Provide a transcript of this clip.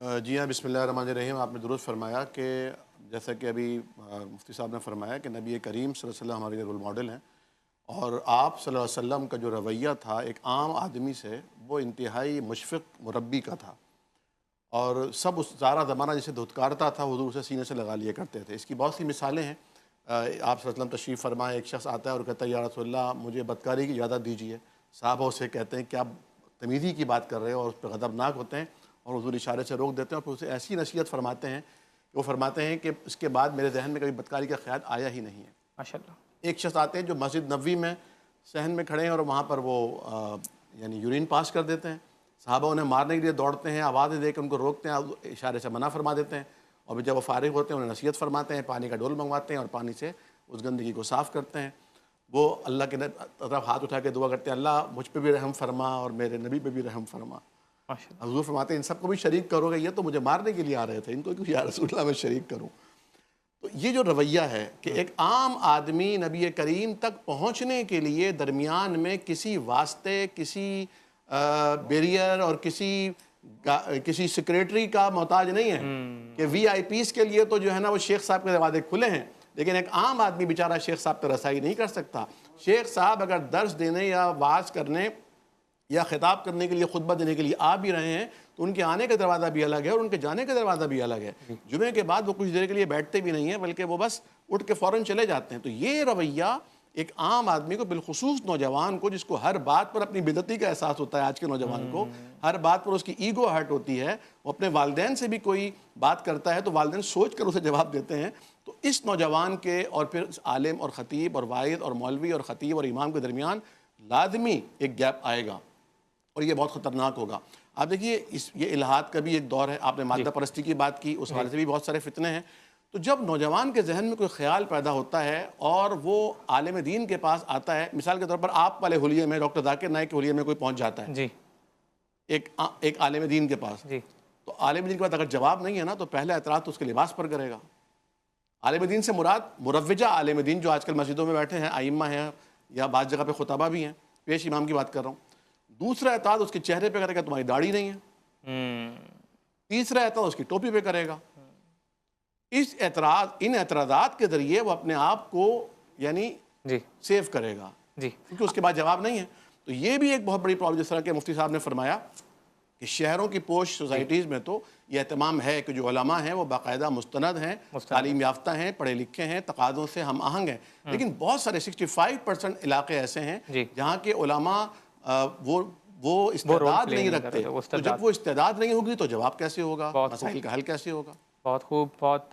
जी हाँ, बिस्मिल्लाहिर्रहमानिर्रहीम। आपने दुरुस्त फरमाया कि जैसा कि अभी मुफ्ती साहब ने फरमाया कि नबी करीम सल्लल्लाहु अलैहि वसल्लम हमारे लिए रोल मॉडल हैं, और आप सल्लल्लाहु अलैहि वसल्लम का जो रवैया था एक आम आदमी से, वो इंतहाई मुशफ़िक़ मुरब्बी का था। और सब उस सारा ज़माना जिसे धुतकारता था, हुज़ूर उसे सीने से लगा लिया करते थे। इसकी बहुत सी मिसालें हैं। आप सल्लल्लाहु अलैहि वसल्लम तशरीफ़ फरमाए, एक शख़्स आता है और कहता है, या रसूलल्लाह मुझे बदकारी की इजाज़त दीजिए। साहबा उससे कहते हैं, क्या तमीज़ी की बात कर रहे हो, और उस पर ग़ज़बनाक होते हैं और हुज़ूर इशारे से रोक देते हैं और फिर उसे ऐसी नसीहत फरमाते हैं, वो फरमाते हैं कि इसके बाद मेरे ज़हन में कभी बदकारी का ख़्याल आया ही नहीं है। माशाअल्लाह। एक शख़्स आते हैं जो मस्जिद नबवी में सहन में खड़े हैं और वहाँ पर वो यानी यूरिन पास कर देते हैं। साहबा उन्हें मारने के लिए दौड़ते हैं, आवाज़ें देकर उनको रोकते हैं, इशारे से मना फरमा देते हैं, और फिर जब वो फ़ारिग होते हैं उन्हें नसीहत फरमाते हैं, पानी का डोल मंगवाते हैं और पानी से उस गंदगी को साफ़ करते हैं। वो अल्लाह के तरफ हाथ उठा के दुआ करते हैं, अल्लाह मुझ पे भी रहम फरमा और मेरे नबी पे भी रहम फरमा। माशाअल्लाह। हुज़ूर फरमाते हैं, इन सबको भी शरीक करोगे? ये तो मुझे मारने के लिए आ रहे थे, इनको क्यों या रसूलल्लाह मैं शरीक करूँ? तो ये जो रवैया है कि एक आम आदमी नबी करीम तक पहुँचने के लिए दरमियान में किसी वास्ते, किसी बैरियर और किसी सेक्रेटरी का मोहताज नहीं है कि वीआईपीज़ के लिए तो जो है ना वो शेख साहब के दरवाजे खुले हैं, लेकिन एक आम आदमी बेचारा शेख साहब तक रसाई नहीं कर सकता। शेख साहब अगर दर्स देने या वाज करने या खिताब करने के लिए, खुतबा देने के लिए आ भी रहे हैं, तो उनके आने का दरवाज़ा भी अलग है और उनके जाने का दरवाज़ा भी अलग है। जुमे के बाद वो कुछ देर के लिए बैठते भी नहीं हैं, बल्कि वो बस उठ के फ़ौरन चले जाते हैं। तो ये रवैया एक आम आदमी को, बिलखुसूस नौजवान को, जिसको हर बात पर अपनी बिदअती का एहसास होता है, आज के नौजवान को हर बात पर उसकी ईगो हर्ट होती है, वो अपने वालिदैन से भी कोई बात करता है तो वालिदैन सोच कर उसे जवाब देते हैं। तो इस नौजवान के और फिर आलिम और ख़तीब और वाइद और मौलवी और ख़तीब और इमाम के दरमियान लाजमी एक गैप आएगा और ये बहुत ख़तरनाक होगा। आप देखिए, ये इल्हाद का भी एक दौर है। आपने मादा परस्ती की बात की, उस हवाले से भी बहुत सारे फितने हैं। तो जब नौजवान के जहन में कोई ख्याल पैदा होता है और वो आलिम दीन के पास आता है, मिसाल के तौर पर आप वाले हुलिये में, डॉक्टर ज़ाकिर नाइक के हुलिये में कोई पहुंच जाता है जी। एक आलिम दीन के पास, जी। तो आलिम दीन के पास अगर जवाब नहीं है ना, तो पहला एतराज़ तो उसके लिबास पर करेगा। आलिम दीन से मुराद मुरव्विजा आलिम दीन जो आजकल मस्जिदों में बैठे हैं, आइम्मा हैं या बाज़ जगह पे खुतबा भी हैं, पेश इमाम की बात कर रहा हूँ। दूसरा एतराज़ उसके चेहरे पे करेगा, तुम्हारी दाढ़ी नहीं है। तीसरा एतराज़ उसकी टोपी पे करेगा। इन एतराज़ात के ज़रिए वो अपने आप को यानी सेव करेगा जी, क्योंकि उसके बाद जवाब नहीं है। तो ये भी एक बहुत बड़ी प्रॉब्लम, जिस तरह के मुफ्ती साहब ने फरमाया कि शहरों की पोश सोसाइटीज़ में तो ये एहतमाम है कि जो उलमा हैं वो बाकायदा मुस्तनद हैं, तालीम याफ्ता हैं, पढ़े लिखे हैं, तकाज़ों से हम आहंग हैं। लेकिन बहुत सारे 65% इलाके ऐसे हैं जहाँ के उलमा वो इस्तेदाद नहीं रखते। तो जब वो इस्तेदाद नहीं होगी तो जवाब कैसे होगा, मसाइल का हल कैसे होगा? बहुत खूब, बहुत